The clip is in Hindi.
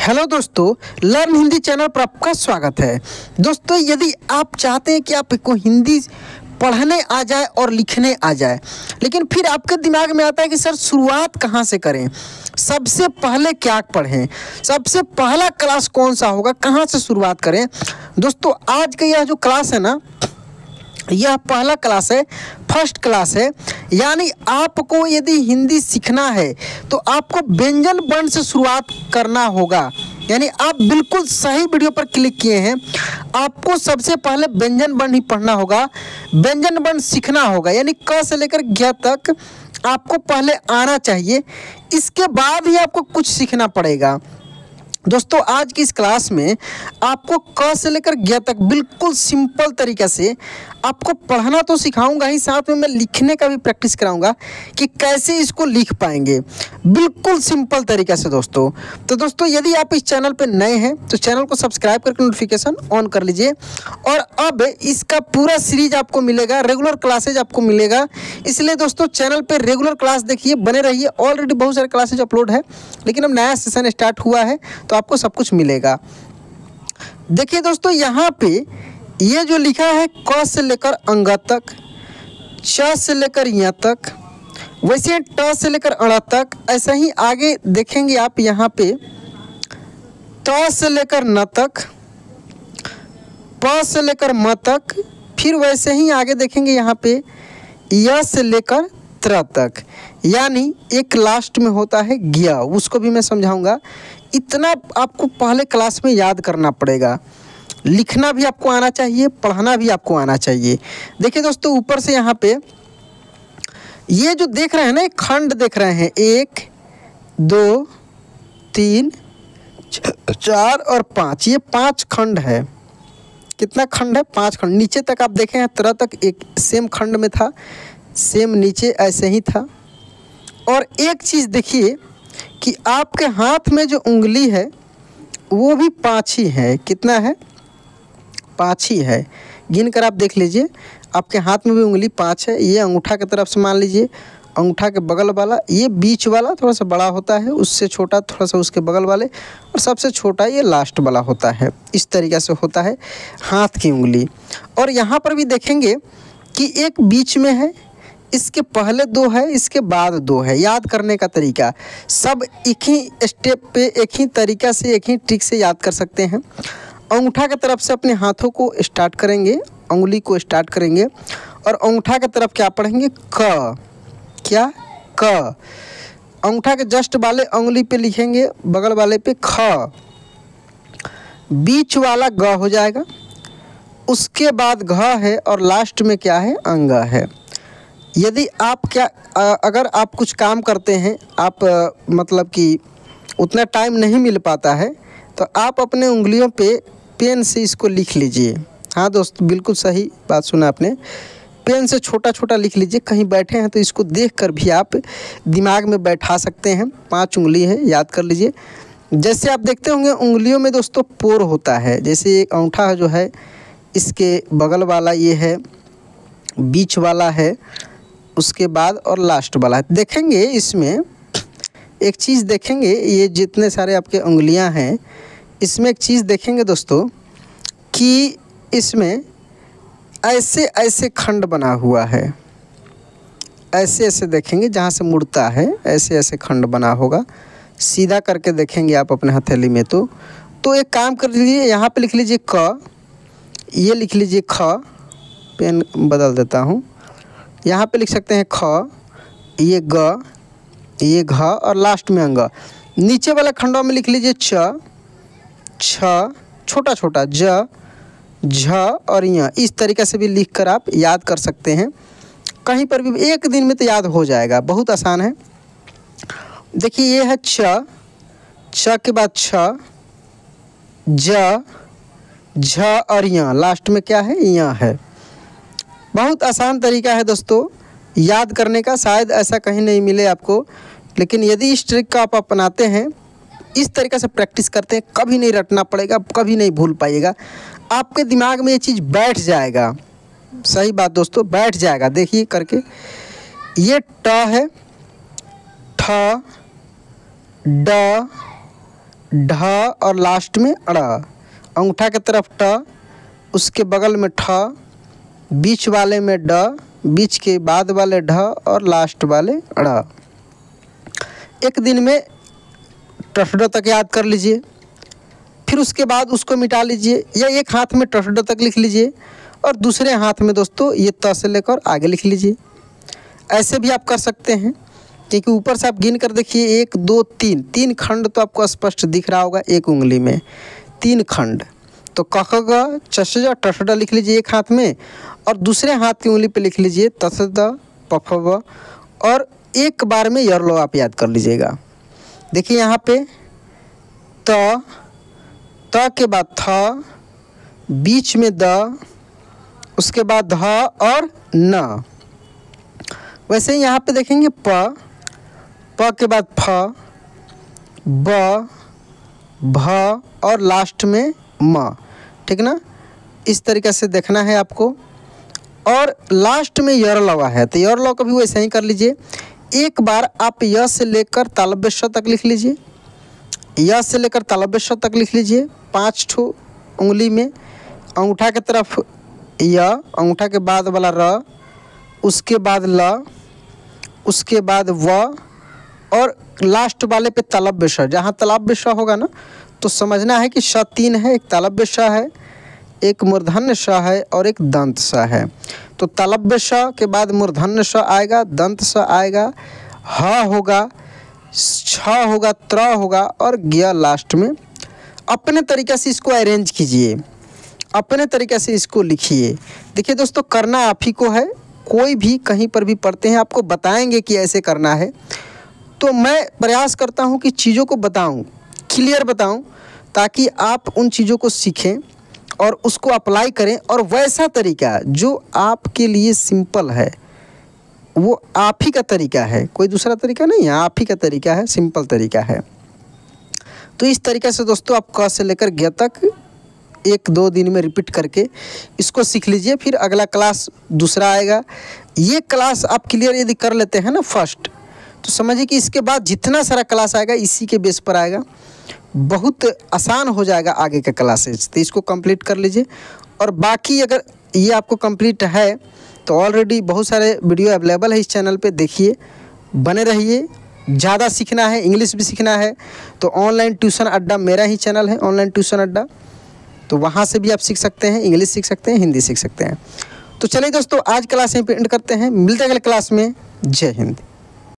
हेलो दोस्तों, लर्न हिंदी चैनल पर आपका स्वागत है। दोस्तों, यदि आप चाहते हैं कि आपको हिंदी पढ़ने आ जाए और लिखने आ जाए, लेकिन फिर आपके दिमाग में आता है कि सर शुरुआत कहाँ से करें, सबसे पहले क्या पढ़ें, सबसे पहला क्लास कौन सा होगा, कहाँ से शुरुआत करें। दोस्तों, आज का यह जो क्लास है ना, यह पहला क्लास है, फर्स्ट क्लास है। यानी आपको यदि हिंदी सीखना है तो आपको व्यंजन वर्ण से शुरुआत करना होगा। यानी आप बिल्कुल सही वीडियो पर क्लिक किए हैं। आपको सबसे पहले व्यंजन वर्ण ही पढ़ना होगा, व्यंजन वर्ण सीखना होगा। यानी क से लेकर ज्ञ तक आपको पहले आना चाहिए, इसके बाद ही आपको कुछ सीखना पड़ेगा। दोस्तों, आज की इस क्लास में आपको क से लेकर ज्ञ तक बिल्कुल सिंपल तरीके से आपको पढ़ना तो सिखाऊंगा ही, साथ में मैं लिखने का भी प्रैक्टिस कराऊंगा कि कैसे इसको लिख पाएंगे, बिल्कुल सिंपल तरीके से। दोस्तों, यदि आप इस चैनल पे नए हैं तो चैनल को सब्सक्राइब करके नोटिफिकेशन ऑन कर लीजिए। और अब इसका पूरा सीरीज आपको मिलेगा, रेगुलर क्लासेज आपको मिलेगा। इसलिए दोस्तों, चैनल पर रेगुलर क्लास देखिए, बने रहिए। ऑलरेडी बहुत सारे क्लासेज अपलोड है, लेकिन अब नया सेशन स्टार्ट हुआ है तो आपको सब कुछ मिलेगा। देखिए दोस्तों, यहाँ पे ये जो लिखा है क से लेकर अंग तक, च से लेकर य तक, वैसे ट से लेकर अण तक, ऐसा ही आगे देखेंगे आप यहाँ पे त से लेकर न तक, प से लेकर म तक, फिर वैसे ही आगे देखेंगे यहाँ पे य से लेकर त्र तक। यानी एक लास्ट में होता है ज्ञ, उसको भी मैं समझाऊंगा। इतना आपको पहले क्लास में याद करना पड़ेगा। लिखना भी आपको आना चाहिए, पढ़ना भी आपको आना चाहिए। देखिए दोस्तों, ऊपर से यहाँ पे ये जो देख रहे हैं ना, खंड देख रहे हैं, 1 2 3 4 और 5, ये 5 खंड है। कितना खंड है? 5 खंड। नीचे तक आप देखें हैं, तरह तक एक सेम खंड में था, सेम नीचे ऐसे ही था। और एक चीज़ देखिए कि आपके हाथ में जो उंगली है वो भी 5 ही है। कितना है? 5 ही है। गिन कर आप देख लीजिए, आपके हाथ में भी उंगली 5 है। ये अंगूठा की तरफ से मान लीजिए, अंगूठा के बगल वाला, ये बीच वाला थोड़ा सा बड़ा होता है, उससे छोटा थोड़ा सा उसके बगल वाले, और सबसे छोटा ये लास्ट वाला होता है। इस तरीक़े से होता है हाथ की उंगली। और यहाँ पर भी देखेंगे कि एक बीच में है, इसके पहले 2 है, इसके बाद 2 है। याद करने का तरीका सब एक ही स्टेप पे, एक ही तरीका से, एक ही ट्रिक से याद कर सकते हैं। अंगूठा की तरफ से अपने हाथों को स्टार्ट करेंगे, उंगली को स्टार्ट करेंगे, और अंगूठा की तरफ क्या पढ़ेंगे? क। क्या? क। अंगूठा के जस्ट वाले उंगली पे लिखेंगे, बगल वाले पे ख, बीच वाला ग हो जाएगा, उसके बाद घ है, और लास्ट में क्या है? अंग है। यदि आप अगर आप कुछ काम करते हैं, आप मतलब कि उतना टाइम नहीं मिल पाता है, तो आप अपने उंगलियों पे पेन से इसको लिख लीजिए। हाँ दोस्तों, बिल्कुल सही बात सुना आपने। पेन से छोटा छोटा लिख लीजिए। कहीं बैठे हैं तो इसको देखकर भी आप दिमाग में बैठा सकते हैं। 5 उंगली है, याद कर लीजिए। जैसे आप देखते होंगे उंगलियों में दोस्तों पोर होता है। जैसे एक अंगूठा जो है, इसके बगल वाला ये है, बीच वाला है, उसके बाद और लास्ट वाला है। देखेंगे इसमें एक चीज़ देखेंगे, ये जितने सारे आपके उंगलियां हैं, इसमें एक चीज़ देखेंगे दोस्तों कि इसमें ऐसे ऐसे खंड बना हुआ है। ऐसे ऐसे देखेंगे, जहाँ से मुड़ता है ऐसे ऐसे खंड बना होगा। सीधा करके देखेंगे आप अपने हथेली में। तो एक काम कर लीजिए, यहाँ पे लिख लीजिए क, ये लिख लीजिए ख, पेन बदल देता हूँ, यहाँ पे लिख सकते हैं ख, ये ग, ये घ, और लास्ट में अंग। नीचे वाला खंडों में लिख लीजिए च, छ, छोटा छोटा, ज, झ और य। इस तरीके से भी लिख कर आप याद कर सकते हैं। कहीं पर भी एक दिन में तो याद हो जाएगा, बहुत आसान है। देखिए ये है छ, छ के बाद छ, ज, झ और य, लास्ट में क्या है? य है। बहुत आसान तरीका है दोस्तों याद करने का, शायद ऐसा कहीं नहीं मिले आपको। लेकिन यदि इस ट्रिक का आप अपनाते हैं, इस तरीके से प्रैक्टिस करते हैं, कभी नहीं रटना पड़ेगा, कभी नहीं भूल पाइएगा। आपके दिमाग में ये चीज़ बैठ जाएगा। सही बात दोस्तों, बैठ जाएगा। देखिए करके, ये ट है, ठ, ड, ढ और लास्ट में ड़, अंगूठा की तरफ ट, उसके बगल में ठ, बीच वाले में ड, बीच के बाद वाले ढ और लास्ट वाले ड़। एक दिन में ट तक याद कर लीजिए, फिर उसके बाद उसको मिटा लीजिए, या एक हाथ में ट तक लिख लीजिए और दूसरे हाथ में दोस्तों ये त से लेकर आगे लिख लीजिए। ऐसे भी आप कर सकते हैं, क्योंकि ऊपर से आप गिन कर देखिए 1 2 3, 3 खंड तो आपको स्पष्ट दिख रहा होगा एक उंगली में, 3 खंड। तो क ख ग च छ ज ट ठ ड लिख लीजिए एक हाथ में और दूसरे हाथ की उंगली पे लिख लीजिए त थ द प फ ब, और एक बार में य लो आप याद कर लीजिएगा। देखिए यहाँ पे त के बाद थ, बीच में द, उसके बाद ध और न। वैसे ही यहाँ पे देखेंगे प के बाद फ, ब, भ और लास्ट में म, ठीक ना। इस तरीक़े से देखना है आपको। और लास्ट में यर लवा है तो यर लव का भी वैसे ही कर लीजिए। एक बार आप य से लेकर तालव्य श तक लिख लीजिए, य से लेकर तालव्य श तक लिख लीजिए 5 ठो उंगली में, अंगूठा की तरफ य, अंगूठा के बाद वाला र, उसके बाद ल, उसके बाद व और लास्ट वाले पे तालव्य श। जहाँ तालव्य श होगा ना तो समझना है कि श 3 है, एक तालव्य श है, एक मूर्धन्य श है और एक दंत श है। तो तालव्य श के बाद मूर्धन्य श आएगा, दंत श आएगा, ह होगा, छ होगा, त्र होगा और ज्ञ लास्ट में। अपने तरीक़े से इसको अरेंज कीजिए, अपने तरीक़े से इसको लिखिए। देखिए दोस्तों, करना आप ही को है, कोई भी कहीं पर भी पढ़ते हैं आपको बताएंगे कि ऐसे करना है, तो मैं प्रयास करता हूं कि चीज़ों को बताऊं, क्लियर बताऊं, ताकि आप उन चीज़ों को सीखें और उसको अप्लाई करें। और वैसा तरीका जो आपके लिए सिंपल है वो आप ही का तरीका है, कोई दूसरा तरीका नहीं है, आप ही का तरीका है, सिंपल तरीका है। तो इस तरीके से दोस्तों आप क से लेकर ज्ञ तक 1-2 दिन में रिपीट करके इसको सीख लीजिए। फिर अगला क्लास दूसरा आएगा। ये क्लास आप क्लियर यदि कर लेते हैं ना फर्स्ट, तो समझिए कि इसके बाद जितना सारा क्लास आएगा इसी के बेस पर आएगा, बहुत आसान हो जाएगा आगे का क्लासेज। तो इसको कंप्लीट कर लीजिए। और बाकी अगर ये आपको कंप्लीट है तो ऑलरेडी बहुत सारे वीडियो अवेलेबल है इस चैनल पे, देखिए, बने रहिए। ज़्यादा सीखना है, इंग्लिश भी सीखना है तो ऑनलाइन ट्यूशन अड्डा मेरा ही चैनल है, ऑनलाइन ट्यूशन अड्डा, तो वहाँ से भी आप सीख सकते हैं, इंग्लिश सीख सकते हैं, हिंदी सीख सकते हैं। तो चलिए दोस्तों, आज क्लास यहीं पे एंड करते हैं, मिलते हैं अगले क्लास में। जय हिंद।